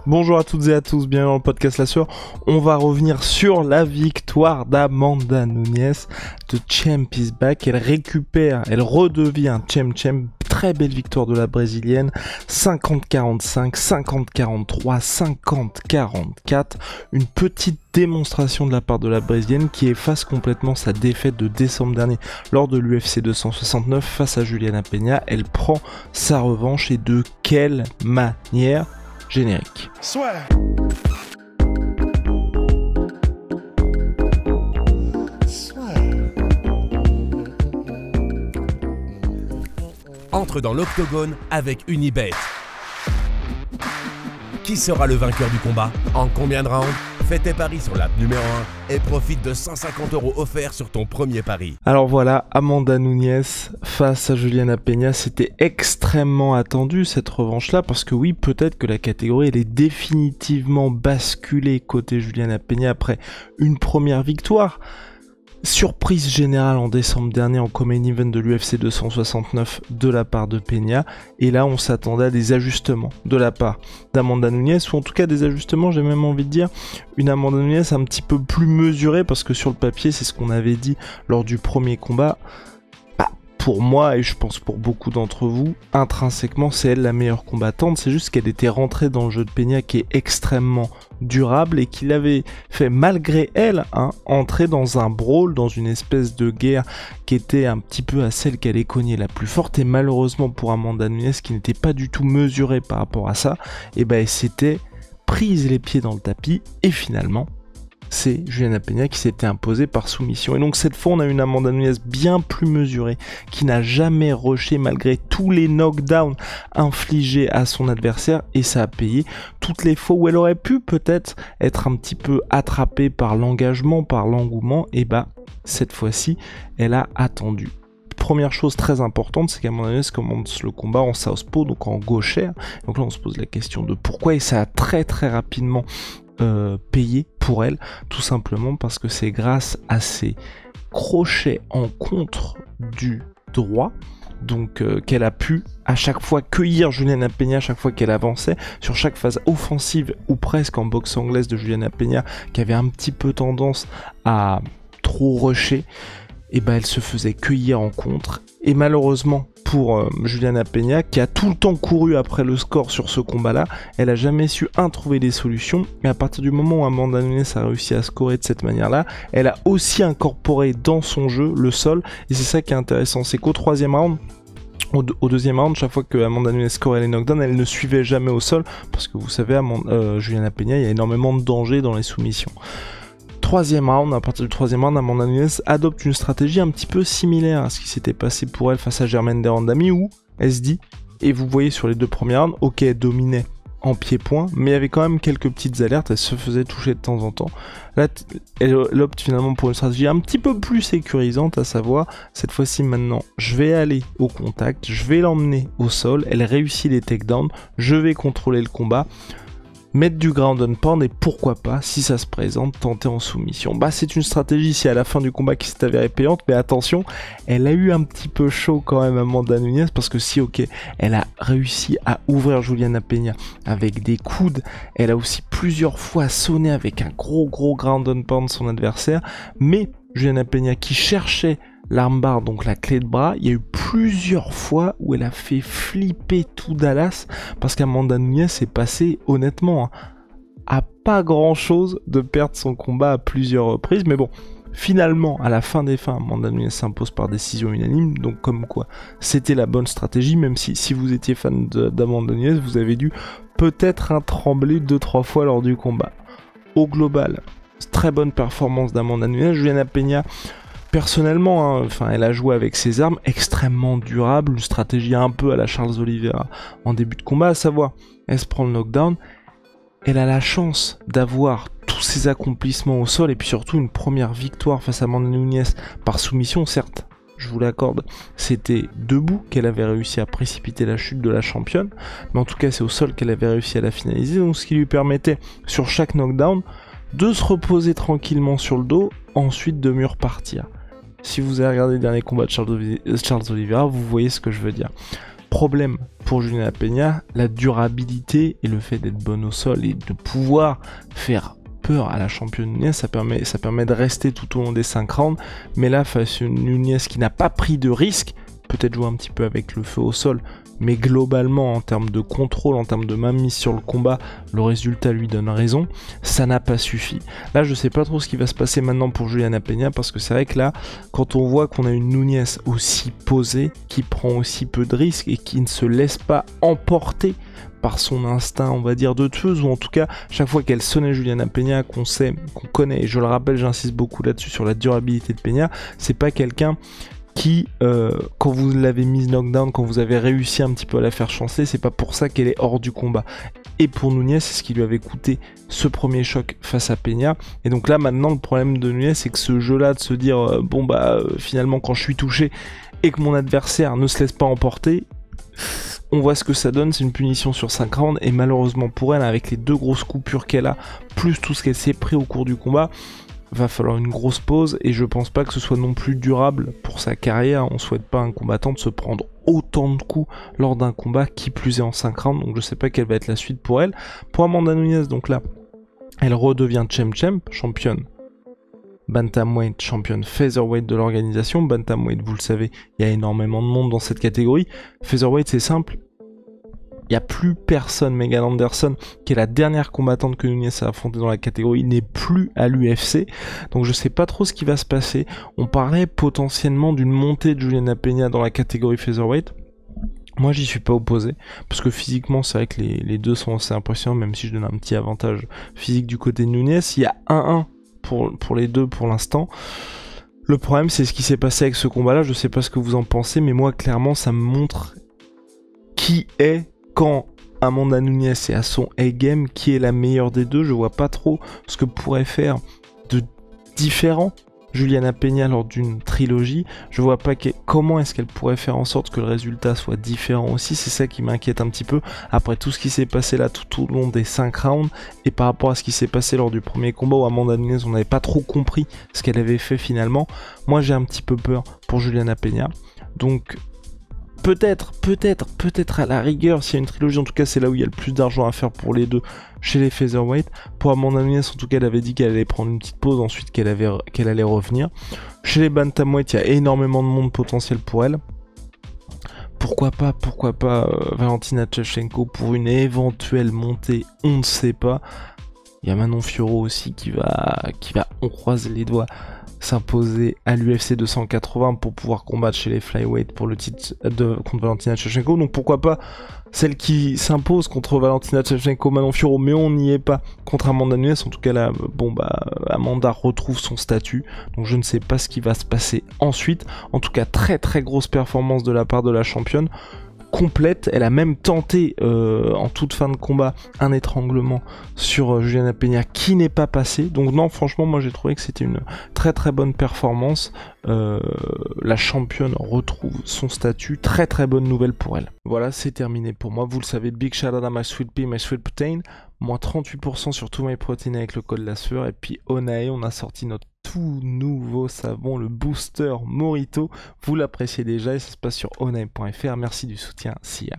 Bonjour à toutes et à tous, bienvenue dans le podcast La Sueur. On va revenir sur la victoire d'Amanda Nunes de Champ is Back. Elle récupère, elle redevient Champ. Très belle victoire de la brésilienne. 50-45, 50-43, 50-44. Une petite démonstration de la part de la brésilienne qui efface complètement sa défaite de décembre dernier lors de l'UFC 269 face à Juliana Peña. Elle prend sa revanche et de quelle manière? Générique. Soit. Entre dans l'octogone avec Unibet. Qui sera le vainqueur du combat? En combien de rounds? Fais tes paris sur l'app numéro 1 et profite de 150 € offerts sur ton premier pari. Alors voilà, Amanda Nunes face à Juliana Peña, c'était extrêmement attendu cette revanche-là, parce que oui, peut-être que la catégorie elle est définitivement basculée côté Juliana Peña après une première victoire. Surprise générale en décembre dernier en co-main event de l'UFC 269 de la part de Peña, et là on s'attendait à des ajustements de la part d'Amanda Nunes, ou en tout cas des ajustements, j'ai même envie de dire une Amanda Nunes un petit peu plus mesurée, parce que sur le papier c'est ce qu'on avait dit lors du premier combat. Pour moi, et je pense pour beaucoup d'entre vous, intrinsèquement c'est elle la meilleure combattante, c'est juste qu'elle était rentrée dans le jeu de Peña qui est extrêmement durable et qu'il avait fait malgré elle entrer dans un brawl, dans une espèce de guerre qui était un petit peu à celle qu'elle est cognée la plus forte, et malheureusement pour Amanda Nunes qui n'était pas du tout mesurée par rapport à ça, et ben elle s'était prise les pieds dans le tapis et finalement c'est Juliana Peña qui s'était imposée par soumission. Et donc cette fois on a une Amanda Nunes bien plus mesurée, qui n'a jamais rushé malgré tous les knockdowns infligés à son adversaire, et ça a payé. Toutes les fois où elle aurait pu peut-être être un petit peu attrapée par l'engagement, par l'engouement, et bah cette fois-ci elle a attendu. Première chose très importante, c'est qu'Amanda Nunes commence le combat en southpaw, donc en gauchère. Donc là on se pose la question de pourquoi, et ça a très rapidement payé pour elle, tout simplement parce que c'est grâce à ses crochets en contre du droit, donc qu'elle a pu à chaque fois cueillir Juliana Peña à chaque fois qu'elle avançait, sur chaque phase offensive ou presque en boxe anglaise de Juliana Peña, qui avait un petit peu tendance à trop rusher, et ben elle se faisait cueillir en contre. Et malheureusement pour Juliana Peña, qui a tout le temps couru après le score sur ce combat-là, elle a jamais su trouver des solutions. Et à partir du moment où Amanda Nunes a réussi à scorer de cette manière-là, elle a aussi incorporé dans son jeu le sol. Et c'est ça qui est intéressant, c'est qu'au troisième round, au deuxième round, chaque fois que Amanda Nunes scorait les knockdowns, elle ne suivait jamais au sol, parce que vous savez, Juliana Peña, il y a énormément de danger dans les soumissions. Troisième round, à partir du troisième round, Amanda Nunes adopte une stratégie un petit peu similaire à ce qui s'était passé pour elle face à Germaine de Randamie, où elle se dit, et vous voyez sur les deux premiers rounds, ok, elle dominait en pied-point, mais il y avait quand même quelques petites alertes, elle se faisait toucher de temps en temps. Là, elle opte finalement pour une stratégie un petit peu plus sécurisante, à savoir, cette fois-ci maintenant, je vais aller au contact, je vais l'emmener au sol, elle réussit les takedowns, je vais contrôler le combat, mettre du ground and pound, et pourquoi pas, si ça se présente, tenter en soumission. Bah c'est une stratégie ici à la fin du combat qui s'est avérée payante, mais attention, elle a eu un petit peu chaud quand même Amanda Nunes, parce que si ok, elle a réussi à ouvrir Juliana Peña avec des coudes, elle a aussi plusieurs fois sonné avec un gros ground and pound son adversaire, mais Juliana Peña qui cherchait l'armbar, donc la clé de bras, il y a eu plusieurs fois où elle a fait flipper tout Dallas, parce qu'Amanda Nunes est passée honnêtement à pas grand chose de perdre son combat à plusieurs reprises, mais bon, finalement à la fin des fins, Amanda Nunes s'impose par décision unanime, donc comme quoi c'était la bonne stratégie, même si vous étiez fan d'Amanda Nunes, vous avez dû peut-être trembler 2-3 fois lors du combat. Au global, très bonne performance d'Amanda Nunes. Juliana Peña, personnellement, elle a joué avec ses armes, extrêmement durable, une stratégie un peu à la Charles Oliveira en début de combat, à savoir, elle se prend le knockdown, elle a la chance d'avoir tous ses accomplissements au sol, et puis surtout une première victoire face à Amanda Nunes par soumission, certes, je vous l'accorde, c'était debout qu'elle avait réussi à précipiter la chute de la championne, mais en tout cas c'est au sol qu'elle avait réussi à la finaliser, donc ce qui lui permettait, sur chaque knockdown, de se reposer tranquillement sur le dos, ensuite de mieux repartir. Si vous avez regardé le dernier combat de Charles Oliveira, vous voyez ce que je veux dire. Problème pour Juliana Peña, la durabilité et le fait d'être bonne au sol et de pouvoir faire peur à la championne Nunez, ça permet de rester tout au long des 5 rounds. Mais là, face à une Nunez qui n'a pas pris de risque, peut-être jouer un petit peu avec le feu au sol, mais globalement en termes de contrôle, en termes de mainmise sur le combat, le résultat lui donne raison, ça n'a pas suffi. Là je sais pas trop ce qui va se passer maintenant pour Juliana Peña, parce que c'est vrai que là, quand on voit qu'on a une Nunez aussi posée, qui prend aussi peu de risques et qui ne se laisse pas emporter par son instinct, on va dire, de tueuse, ou en tout cas, chaque fois qu'elle sonnait Juliana Peña, qu'on sait, qu'on connaît, et je le rappelle, j'insiste beaucoup là-dessus, sur la durabilité de Peña, c'est pas quelqu'un qui, quand vous l'avez mise knockdown, quand vous avez réussi un petit peu à la faire chancer, c'est pas pour ça qu'elle est hors du combat. Et pour Nunez, c'est ce qui lui avait coûté ce premier choc face à Peña. Et donc là, maintenant, le problème de Nunez, c'est que ce jeu-là, de se dire, finalement, quand je suis touché et que mon adversaire ne se laisse pas emporter, on voit ce que ça donne, c'est une punition sur 5 rounds, et malheureusement pour elle, avec les 2 grosses coupures qu'elle a, plus tout ce qu'elle s'est pris au cours du combat, va falloir une grosse pause, et je pense pas que ce soit non plus durable pour sa carrière. On souhaite pas à un combattant de se prendre autant de coups lors d'un combat, qui plus est en 5 rounds, donc je sais pas quelle va être la suite pour elle. Pour Amanda Nunes, donc là, elle redevient championne bantamweight, championne featherweight de l'organisation. Bantamweight, vous le savez, il y a énormément de monde dans cette catégorie. Featherweight, c'est simple, il n'y a plus personne. Megan Anderson, qui est la dernière combattante que Nunez a affrontée dans la catégorie, n'est plus à l'UFC. Donc je sais pas trop ce qui va se passer. On parlait potentiellement d'une montée de Juliana Peña dans la catégorie featherweight. Moi j'y suis pas opposé, parce que physiquement c'est vrai que les deux sont assez impressionnants, même si je donne un petit avantage physique du côté de Nunez. Il y a 1-1 pour les deux pour l'instant. Le problème c'est ce qui s'est passé avec ce combat là, je sais pas ce que vous en pensez, mais moi clairement ça me montre qui est, quand Amanda Nunes est à son A-game, qui est la meilleure des deux. Je vois pas trop ce que pourrait faire de différent Juliana Peña lors d'une trilogie. Je vois pas comment est-ce qu'elle pourrait faire en sorte que le résultat soit différent aussi. C'est ça qui m'inquiète un petit peu, après tout ce qui s'est passé là tout au long des 5 rounds, et par rapport à ce qui s'est passé lors du premier combat où Amanda Nunes, on n'avait pas trop compris ce qu'elle avait fait finalement. Moi j'ai un petit peu peur pour Juliana Peña, donc peut-être à la rigueur, s'il y a une trilogie, en tout cas c'est là où il y a le plus d'argent à faire pour les deux, chez les featherweight. Pour Amanda Nunes, en tout cas elle avait dit qu'elle allait prendre une petite pause, ensuite qu'elle allait revenir. Chez les bantamweight, il y a énormément de monde potentiel pour elle. Pourquoi pas Valentina Shevchenko pour une éventuelle montée, on ne sait pas. Il y a Manon Fiorot aussi qui va, on croise les doigts, s'imposer à l'UFC 280 pour pouvoir combattre chez les flyweight pour le titre contre Valentina Shevchenko. Donc pourquoi pas celle qui s'impose contre Valentina Shevchenko, Manon Fiorot, mais on n'y est pas contre Amanda Nunes. En tout cas là, Amanda retrouve son statut, donc je ne sais pas ce qui va se passer ensuite. En tout cas, très grosse performance de la part de la championne, complète. Elle a même tenté en toute fin de combat un étranglement sur Juliana Peña qui n'est pas passé. Donc non, franchement moi j'ai trouvé que c'était une très bonne performance. La championne retrouve son statut, très bonne nouvelle pour elle. Voilà, c'est terminé pour moi. Vous le savez, big shout out à My Sweet Pea, My Sweet Protein, moins 38% sur tout My Protein avec le code la sueur. Et puis Onae, on a sorti notre tout nouveau savon, le Booster Morito. Vous l'appréciez déjà et ça se passe sur onae.fr. Merci du soutien, Sia.